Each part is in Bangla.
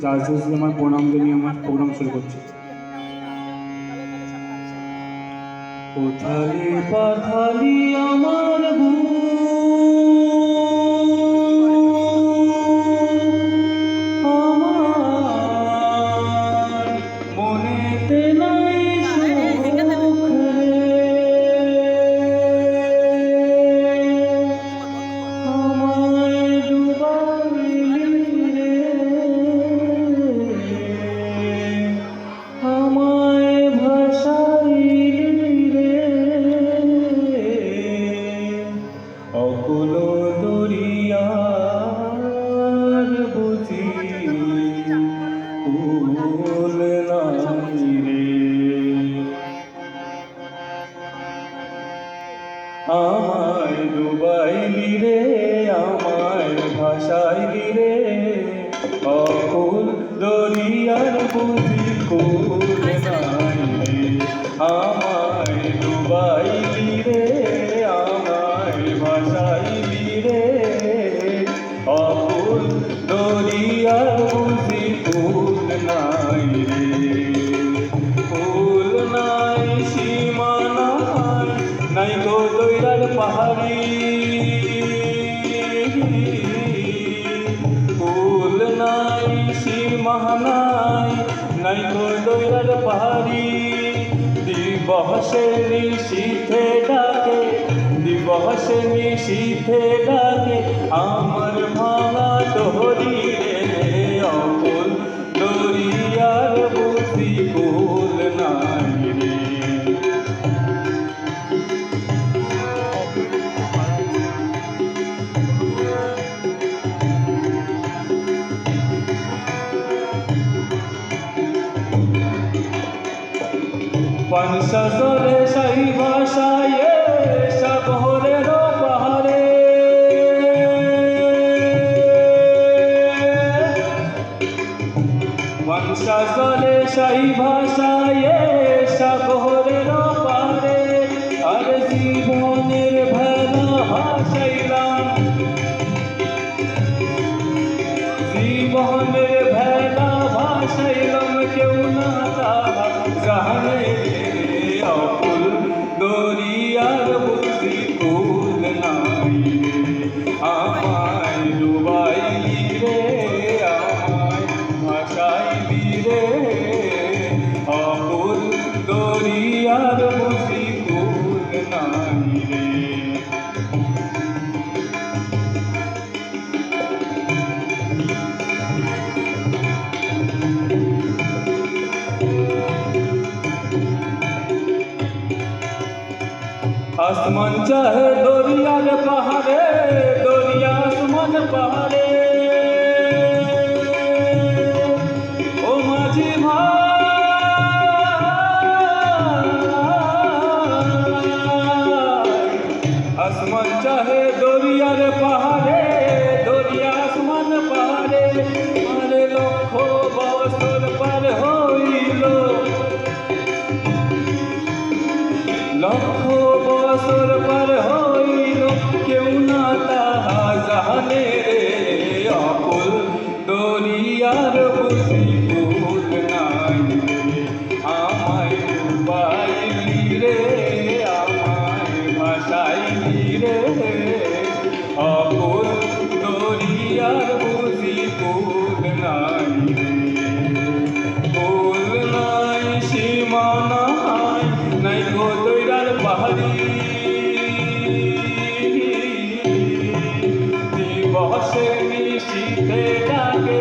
জাজ আমার প্রণাম জানিয়ে আমার প্রোগ্রাম শুরু করছি। কোথালে পাথালি আমার আমার মনেতে নাই সুখ আমায় ডুবাইলি রে আমায় ভাসাইলি রে অকুল দরিয়ার বুঝি কুল নাই রে আমায় ডুবাইলি রে আমায় ভাসাইলি রে অকুল দরিয়ার বুঝি কুল নাই রে আমায় ডুবাইলি রে আমায় ভাসাইলি রে অকুল দরিয়ার বুঝি কুল নাই রে কুল নাই সীমা নাই নাই গো দৈরার পাহাড়ি কুল নাই সীমা নাই নাই গো দৈরার পাহাড়ি দিবসে নিশীথে ডাকে দিবসে নিশীথে ডাকে আমার ভাঙা তোহরি রে অকুল দরিয়ার বুঝি কুল নাই রে पंचजरे सही भाषाए सब होरे रो पहाड़े पंचजरे सही भाषाए सब होरे रो पहाड़े अरे जीवनेर भेला भाषाइलाम জীবনের ভেলা ভাসাইলাম কেউ না তাহা জানে অকুল দরিয়ার বুঝি কুল নাই রে আমায় ডুবাইলি রে আমায় ভাসাইলি রে অকুল দরিয়ার বুঝি কুল নাই রে आसमान चाहे दरिया रे पहाड़े दरिया आसमान पहाड़े ओ माझी भाई आसमान चाहे दरिया रे पहाड़े दरिया आसमान पहाड़े मारे लखो बसर पार हইলো লক্ষ বছর পার হইল কেউ না তাহা জানে রে অকুল দরিয়ার বুঝি কুল নাই রে আমায় ডুবাইলি রে আমায় ভাসাইলি রে অকুল দরিয়ার বুঝি কুল নাই রে কুল নাই সীমা নাই নাই গো দৈরার পাহাড়ি দিবসে নিশীথে ডাকে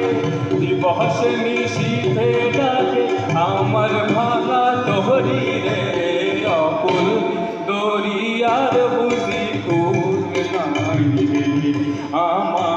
দিবসে নিশীথে ডাকে আমার ভাঙা তোহরি রে অকুল দরিয়ার বুঝি কুল নাই রে আমার